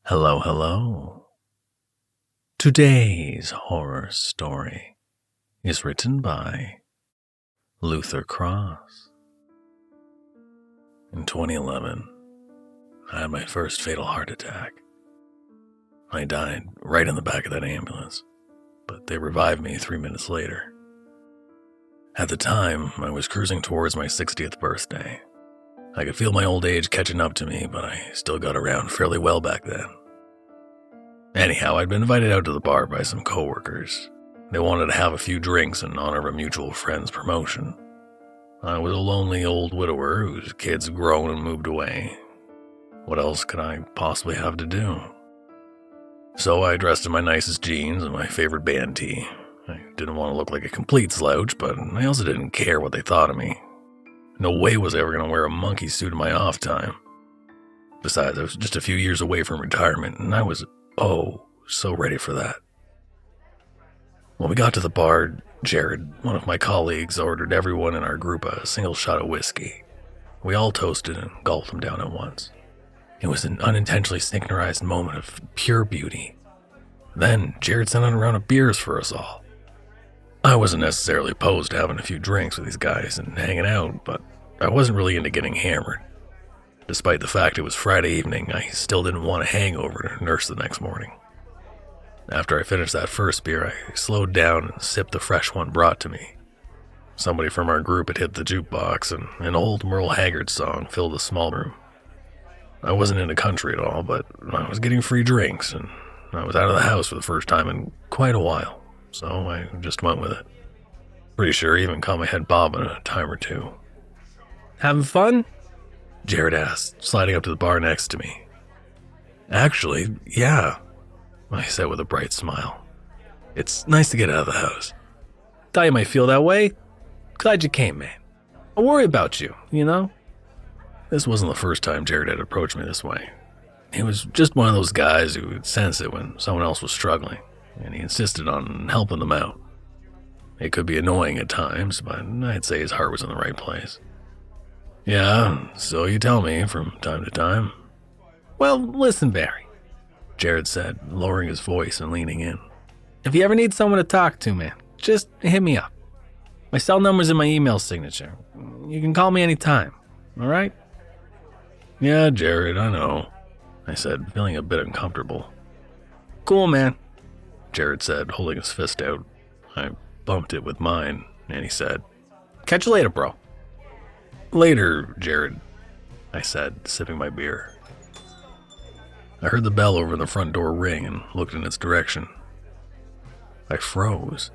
Hello, hello. Today's horror story is written by lutherkross. In 2011, I had my first fatal heart attack. I died right in the back of that ambulance, but they revived me 3 minutes later. At the time, I was cruising towards my 60th birthday. I could feel my old age catching up to me, but I still got around fairly well back then. Anyhow, I'd been invited out to the bar by some coworkers. They wanted to have a few drinks in honor of a mutual friend's promotion. I was a lonely old widower whose kids had grown and moved away. What else could I possibly have to do? So I dressed in my nicest jeans and my favorite band tee. I didn't want to look like a complete slouch, but I also didn't care what they thought of me. No way was I ever going to wear a monkey suit in my off time. Besides, I was just a few years away from retirement, and I was so ready for that. When we got to the bar, Jared, one of my colleagues, ordered everyone in our group a single shot of whiskey. We all toasted and gulped them down at once. It was an unintentionally synchronized moment of pure beauty. Then Jared sent out a round of beers for us all. I wasn't necessarily opposed to having a few drinks with these guys and hanging out, but I wasn't really into getting hammered. Despite the fact it was Friday evening, I still didn't want a hangover to nurse the next morning. After I finished that first beer, I slowed down and sipped the fresh one brought to me. Somebody from our group had hit the jukebox, and an old Merle Haggard song filled the small room. I wasn't into country at all, but I was getting free drinks, and I was out of the house for the first time in quite a while, so I just went with it. Pretty sure I even caught my head bobbing a time or two. Having fun? Jared asked, sliding up to the bar next to me. Actually, yeah, I said with a bright smile. It's nice to get out of the house. Thought you might feel that way. Glad you came, man. I worry about you, you know? This wasn't the first time Jared had approached me this way. He was just one of those guys who would sense it when someone else was struggling, and he insisted on helping them out. It could be annoying at times, but I'd say his heart was in the right place. Yeah, so you tell me from time to time. Well, listen, Barry, Jared said, lowering his voice and leaning in. If you ever need someone to talk to, man, just hit me up. My cell number's in my email signature. You can call me anytime, all right? Yeah, Jared, I know, I said, feeling a bit uncomfortable. Cool, man, Jared said, holding his fist out. I bumped it with mine, and he said, Catch you later, bro. Later, Jared, I said, sipping my beer. I heard the bell over the front door ring and looked in its direction. I froze.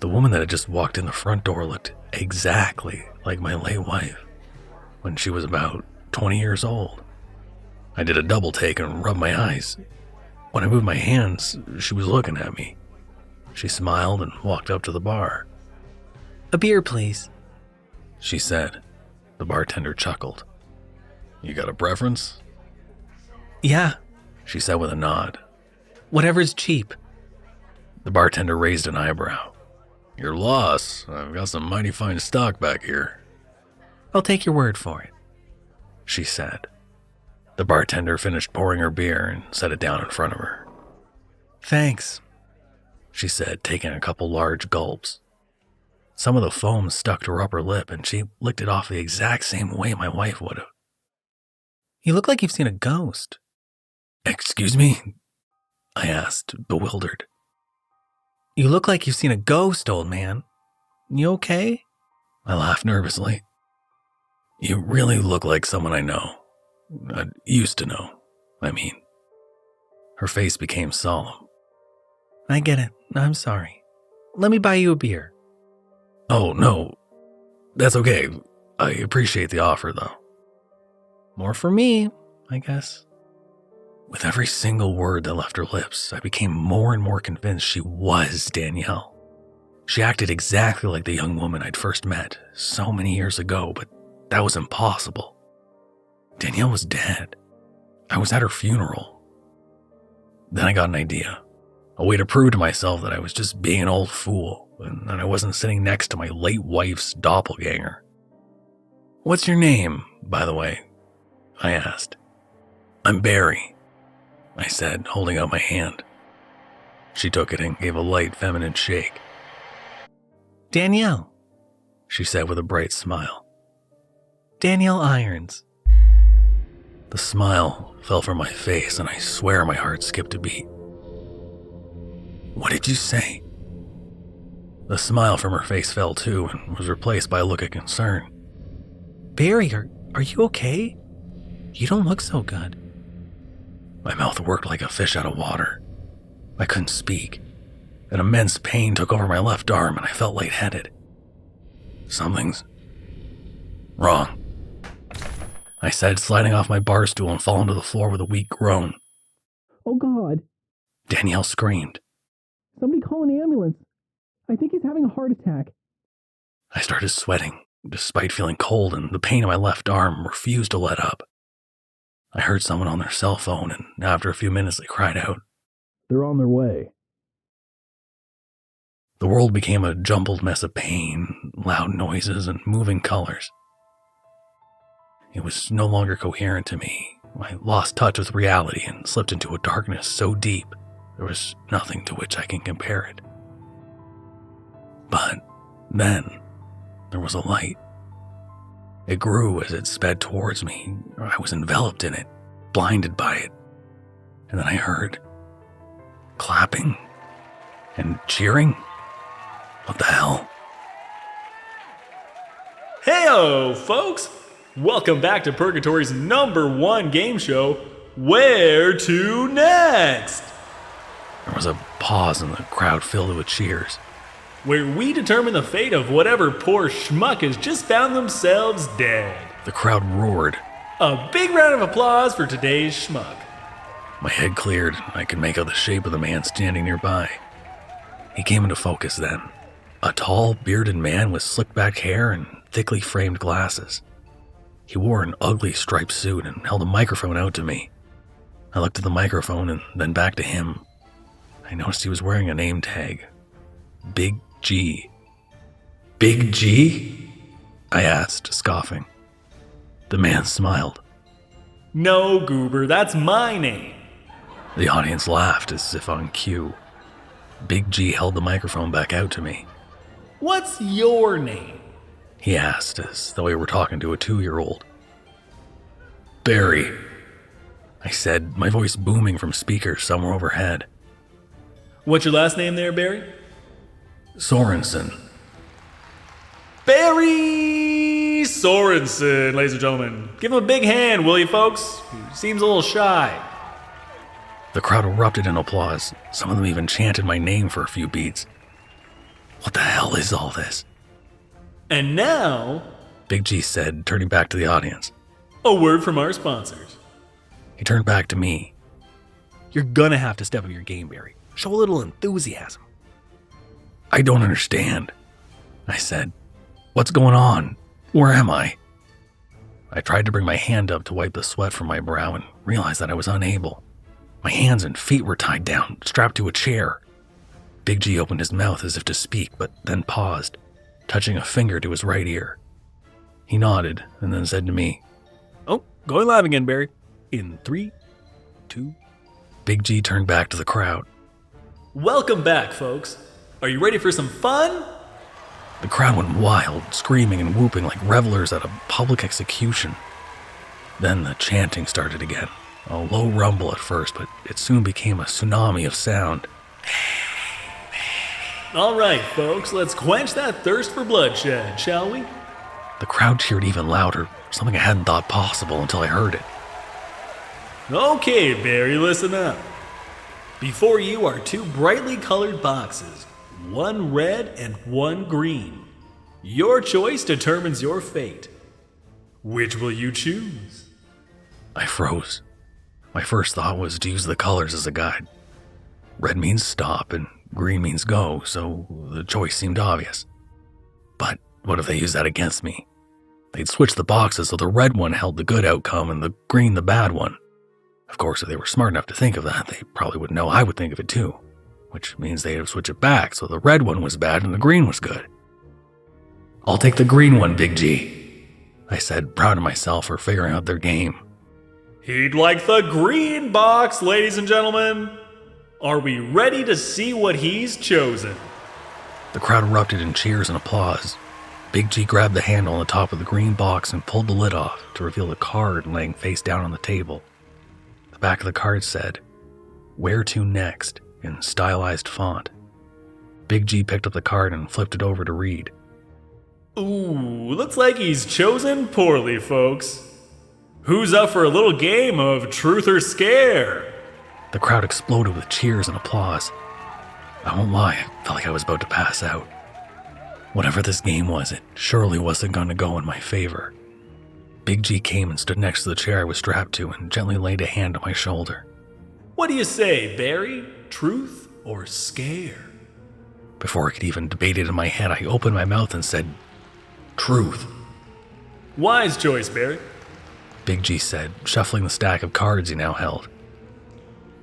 The woman that had just walked in the front door looked exactly like my late wife when she was about 20 years old. I did a double take and rubbed my eyes. When I moved my hands, she was looking at me. She smiled and walked up to the bar. A beer, please, she said. The bartender chuckled. You got a preference? Yeah, she said with a nod. Whatever's cheap. The bartender raised an eyebrow. Your loss. I've got some mighty fine stock back here. I'll take your word for it, she said. The bartender finished pouring her beer and set it down in front of her. Thanks, she said, taking a couple large gulps. Some of the foam stuck to her upper lip, and she licked it off the exact same way my wife would have. You look like you've seen a ghost. Excuse me? I asked, bewildered. You look like you've seen a ghost, old man. You okay? I laughed nervously. You really look like someone I know. I used to know, I mean. Her face became solemn. I get it. I'm sorry. Let me buy you a beer. Oh, no. That's okay. I appreciate the offer, though. More for me, I guess. With every single word that left her lips, I became more and more convinced she was Danielle. She acted exactly like the young woman I'd first met so many years ago, but that was impossible. Danielle was dead. I was at her funeral. Then I got an idea. A way to prove to myself that I was just being an old fool, and that I wasn't sitting next to my late wife's doppelganger. What's your name, by the way? I asked. I'm Barry, I said, holding out my hand. She took it and gave a light feminine shake. Danielle, she said with a bright smile. Danielle Irons. The smile fell from my face, and I swear my heart skipped a beat. What did you say? The smile from her face fell too and was replaced by a look of concern. Barry, are you okay? You don't look so good. My mouth worked like a fish out of water. I couldn't speak. An immense pain took over my left arm and I felt lightheaded. Something's wrong, I said, sliding off my bar stool and falling to the floor with a weak groan. Oh God. Danielle screamed. Somebody call an ambulance. I think he's having a heart attack. I started sweating, despite feeling cold, and the pain in my left arm refused to let up. I heard someone on their cell phone, and after a few minutes they cried out, "They're on their way." The world became a jumbled mess of pain, loud noises, and moving colors. It was no longer coherent to me. I lost touch with reality and slipped into a darkness so deep there was nothing to which I can compare it. But then there was a light. It grew as it sped towards me. I was enveloped in it, blinded by it. And then I heard clapping and cheering. What the hell? Heyo, folks! Welcome back to Purgatory's #1 game show, Where to Next? There was a pause and the crowd filled with cheers. Where we determine the fate of whatever poor schmuck has just found themselves dead. The crowd roared. A big round of applause for today's schmuck. My head cleared and I could make out the shape of the man standing nearby. He came into focus then. A tall, bearded man with slick-back hair and thickly framed glasses. He wore an ugly striped suit and held a microphone out to me. I looked at the microphone and then back to him. I noticed he was wearing a name tag. Big G. Big G? I asked, scoffing. The man smiled. No, Goober, that's my name. The audience laughed as if on cue. Big G held the microphone back out to me. What's your name? He asked, as though he were talking to a 2-year-old. Barry, I said, my voice booming from speakers somewhere overhead. What's your last name there, Barry? Sorensen. Barry Sorensen, ladies and gentlemen. Give him a big hand, will you, folks? He seems a little shy. The crowd erupted in applause. Some of them even chanted my name for a few beats. What the hell is all this? And now, Big G said, turning back to the audience. A word from our sponsors. He turned back to me. You're gonna have to step up your game, Barry. Show a little enthusiasm. I don't understand, I said. What's going on? Where am I? I tried to bring my hand up to wipe the sweat from my brow and realized that I was unable. My hands and feet were tied down, strapped to a chair. Big G opened his mouth as if to speak, but then paused, touching a finger to his right ear. He nodded and then said to me, Oh, going live again, Barry. In 3, 2. Big G turned back to the crowd. Welcome back, folks. Are you ready for some fun? The crowd went wild, screaming and whooping like revelers at a public execution. Then the chanting started again, a low rumble at first, but it soon became a tsunami of sound. All right, folks, let's quench that thirst for bloodshed, shall we? The crowd cheered even louder, something I hadn't thought possible until I heard it. Okay, Barry, listen up. Before you are 2 brightly colored boxes, 1 red and 1 green. Your choice determines your fate. Which will you choose? I froze. My first thought was to use the colors as a guide. Red means stop and green means go, so the choice seemed obvious. But what if they used that against me? They'd switch the boxes so the red one held the good outcome and the green the bad one. Of course, if they were smart enough to think of that, they probably would know I would think of it too, which means they'd have switched it back so the red one was bad and the green was good. I'll take the green one, Big G, I said, proud of myself for figuring out their game. He'd like the green box, ladies and gentlemen. Are we ready to see what he's chosen? The crowd erupted in cheers and applause. Big G grabbed the handle on the top of the green box and pulled the lid off to reveal the card laying face down on the table. The back of the card said, "Where to next?" in stylized font. Big G picked up the card and flipped it over to read. Ooh, looks like he's chosen poorly, folks. Who's up for a little game of truth or scare? The crowd exploded with cheers and applause. I won't lie, I felt like I was about to pass out. Whatever this game was, it surely wasn't going to go in my favor. Big G came and stood next to the chair I was strapped to and gently laid a hand on my shoulder. What do you say, Barry? Truth or scare? Before I could even debate it in my head, I opened my mouth and said, "Truth." Wise choice, Barry. Big G said, shuffling the stack of cards he now held.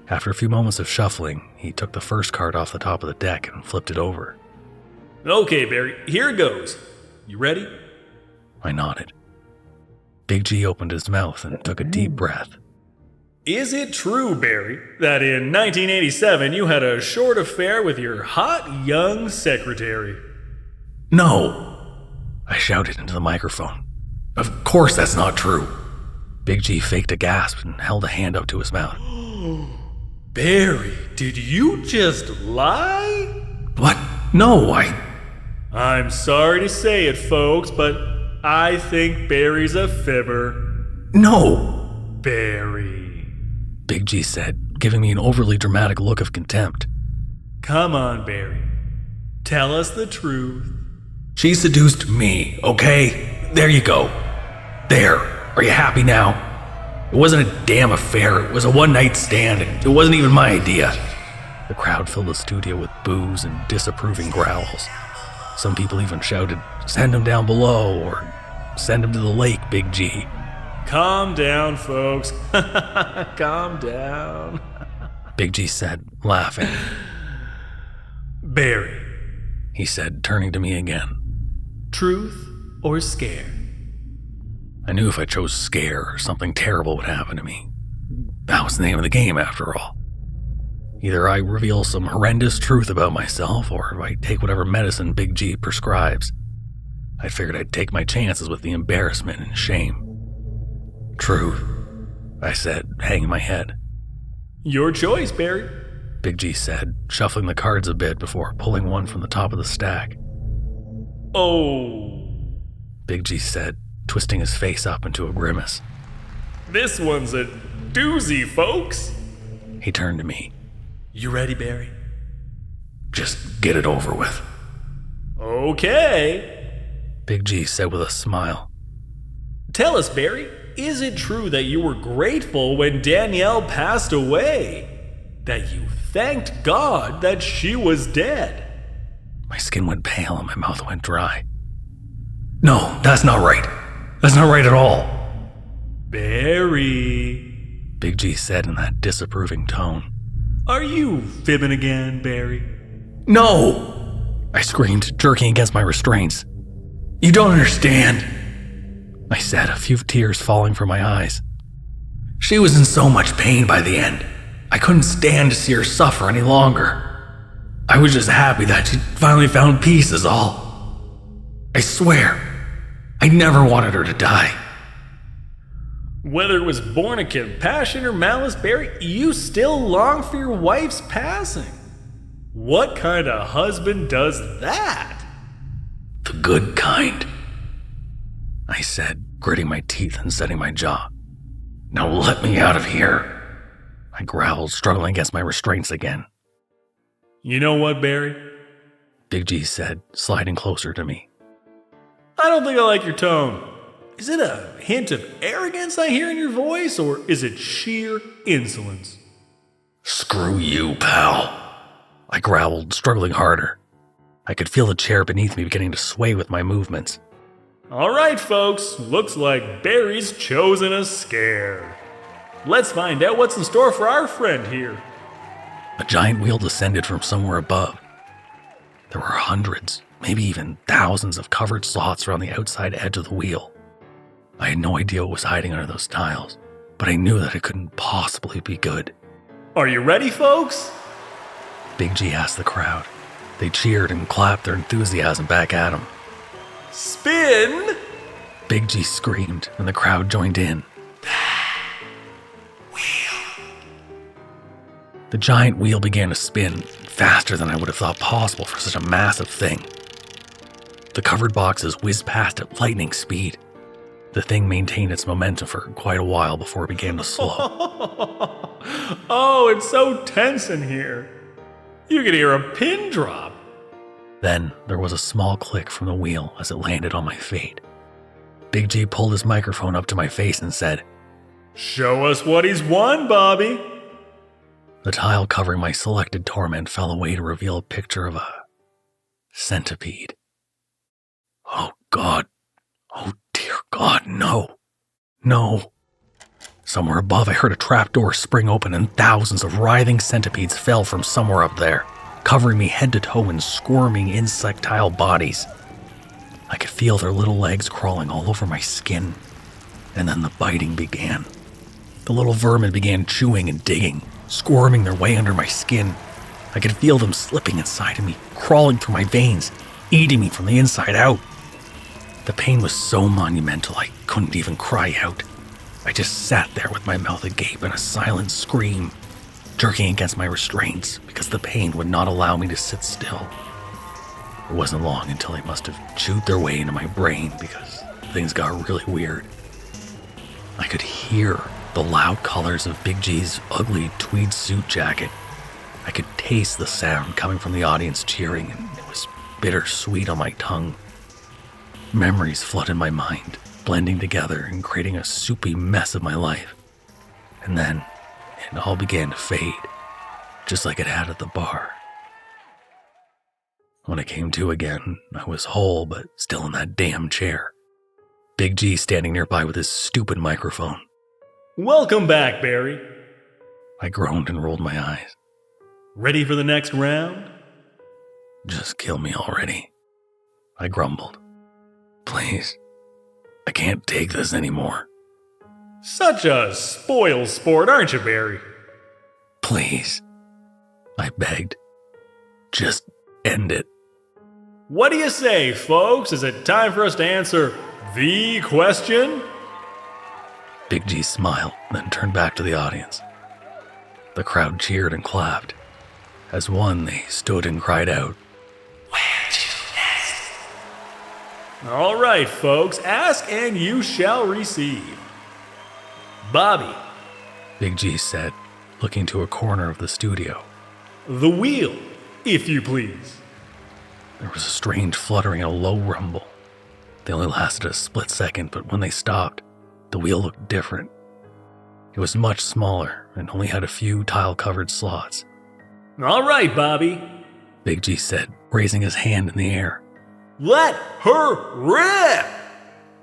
After a few moments of shuffling, he took the first card off the top of the deck and flipped it over. Okay, Barry, here it goes. You ready? I nodded. Big G opened his mouth and took a deep breath. Is it true, Barry, that in 1987 you had a short affair with your hot young secretary? No! I shouted into the microphone. Of course that's not true. Big G faked a gasp and held a hand up to his mouth. Barry, did you just lie? What? No, I'm sorry to say it, folks, but I think Barry's a fibber. No! Barry. Big G said, giving me an overly dramatic look of contempt. Come on, Barry. Tell us the truth. She seduced me, okay? There you go. There. Are you happy now? It wasn't a damn affair. It was a one-night stand, and it wasn't even my idea. The crowd filled the studio with boos and disapproving growls. Some people even shouted, "Send him down below," or "Send him to the lake, Big G." Calm down, folks. Calm down. Big G said, laughing. Barry, he said, turning to me again. Truth or scare? I knew if I chose scare, something terrible would happen to me. That was the name of the game, after all. Either I reveal some horrendous truth about myself, or I take whatever medicine Big G prescribes. I figured I'd take my chances with the embarrassment and shame. Truth, I said, hanging my head. Your choice, Barry. Big G said, shuffling the cards a bit before pulling one from the top of the stack. Oh. Big G said, twisting his face up into a grimace. This one's a doozy, folks. He turned to me. You ready, Barry? Just get it over with. Okay. Big G said with a smile. Tell us, Barry, is it true that you were grateful when Danielle passed away? That you thanked God that she was dead? My skin went pale and my mouth went dry. No, that's not right. That's not right at all. Barry, Big G said in that disapproving tone. Are you fibbing again, Barry? No! I screamed, jerking against my restraints. You don't understand, I said, a few tears falling from my eyes. She was in so much pain by the end. I couldn't stand to see her suffer any longer. I was just happy that she'd finally found peace is all. I swear, I never wanted her to die. Whether it was born of compassion or malice, Barry, you still long for your wife's passing. What kind of husband does that? The good kind, I said, gritting my teeth and setting my jaw. Now let me out of here, I growled, struggling against my restraints again. You know what, Barry? Big G said, sliding closer to me. I don't think I like your tone. Is it a hint of arrogance I hear in your voice, or is it sheer insolence? Screw you, pal, I growled, struggling harder. I could feel the chair beneath me beginning to sway with my movements. All right, folks, looks like Barry's chosen a scare. Let's find out what's in store for our friend here. A giant wheel descended from somewhere above. There were hundreds, maybe even thousands of covered slots around the outside edge of the wheel. I had no idea what was hiding under those tiles, but I knew that it couldn't possibly be good. Are you ready, folks? Big G asked the crowd. They cheered and clapped their enthusiasm back at him. Spin! Big G screamed, and the crowd joined in. The giant wheel began to spin, faster than I would have thought possible for such a massive thing. The covered boxes whizzed past at lightning speed. The thing maintained its momentum for quite a while before it began to slow. Oh, it's so tense in here. You could hear a pin drop. Then there was a small click from the wheel as it landed on my fate. Big G pulled his microphone up to my face and said, "Show us what he's won, Bobby." The tile covering my selected torment fell away to reveal a picture of a centipede. Oh God. Oh dear God, no. No. Somewhere above, I heard a trapdoor spring open and thousands of writhing centipedes fell from somewhere up there, covering me head to toe in squirming insectile bodies. I could feel their little legs crawling all over my skin, and then the biting began. The little vermin began chewing and digging, squirming their way under my skin. I could feel them slipping inside of me, crawling through my veins, eating me from the inside out. The pain was so monumental I couldn't even cry out. I just sat there with my mouth agape and a silent scream, jerking against my restraints because the pain would not allow me to sit still. It wasn't long until they must have chewed their way into my brain because things got really weird. I could hear the loud colors of Big G's ugly tweed suit jacket. I could taste the sound coming from the audience cheering, and it was bittersweet on my tongue. Memories flooded my mind, blending together and creating a soupy mess of my life. And then it all began to fade, just like it had at the bar. When I came to again, I was whole but still in that damn chair. Big G standing nearby with his stupid microphone. Welcome back, Barry. I groaned and rolled my eyes. Ready for the next round? Just kill me already, I grumbled. Please, I can't take this anymore. Such a spoil sport, aren't you, Barry? Please, I begged. Just end it. What do you say, folks? Is it time for us to answer the question? Big G smiled, then turned back to the audience. The crowd cheered and clapped. As one, they stood and cried out, "Where to next?" All right, folks, ask and you shall receive. Bobby, Big G said, looking to a corner of the studio. the wheel, if you please. There was a strange fluttering and a low rumble. They only lasted a split second, but when they stopped, the wheel looked different. It was much smaller and only had a few tile-covered slots. All right, Bobby. Big G said, raising his hand in the air. Let her rip!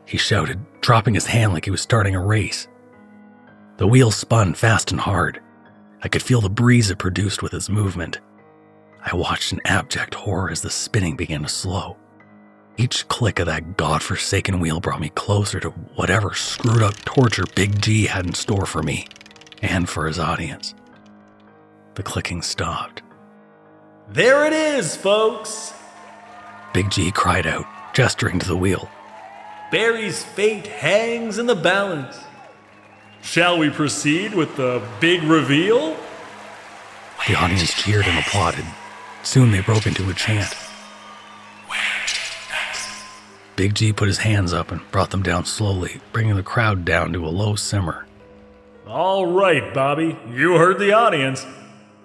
He shouted, dropping his hand like he was starting a race. The wheel spun fast and hard. I could feel the breeze it produced with its movement. I watched in abject horror as the spinning began to slow. Each click of that godforsaken wheel brought me closer to whatever screwed up torture Big G had in store for me and for his audience. The clicking stopped. There it is, folks. Big G cried out, gesturing to the wheel. Barry's fate hangs in the balance. Shall we proceed with the big reveal? The audience cheered and applauded. Soon they broke into a chant. Big G put his hands up and brought them down slowly, bringing the crowd down to a low simmer. All right, Bobby, you heard the audience.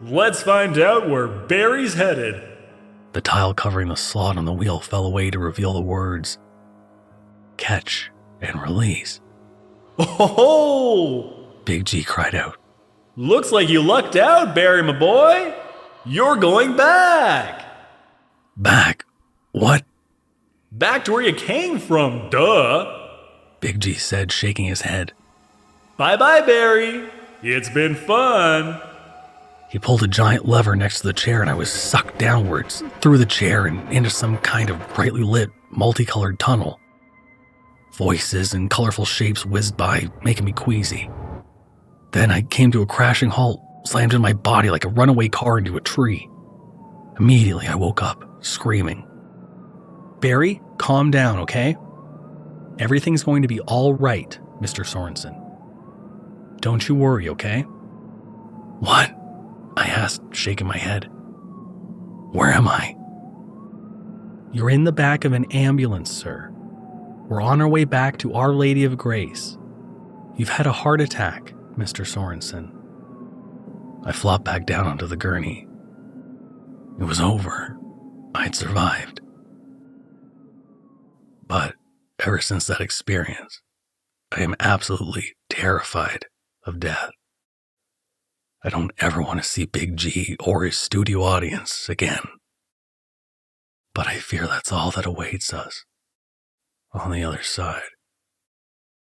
Let's find out where Barry's headed. The tile covering the slot on the wheel fell away to reveal the words, "Catch and release." Oh! Big G cried out. Looks like you lucked out, Barry, my boy. You're going back. Back? What? Back to where you came from, duh. Big G said, shaking his head. Bye-bye, Barry. It's been fun. He pulled a giant lever next to the chair and I was sucked downwards, through the chair and into some kind of brightly lit, multicolored tunnel. Voices and colorful shapes whizzed by, making me queasy. Then I came to a crashing halt, slammed in my body like a runaway car into a tree. Immediately, I woke up, screaming. Barry, calm down, okay? Everything's going to be all right, Mr. Sorensen. Don't you worry, okay? What? I asked, shaking my head. Where am I? You're in the back of an ambulance, sir. We're on our way back to Our Lady of Grace. You've had a heart attack, Mr. Sorensen. I flopped back down onto the gurney. It was over. I'd survived. But ever since that experience, I am absolutely terrified of death. I don't ever want to see Big G or his studio audience again. But I fear that's all that awaits us on the other side.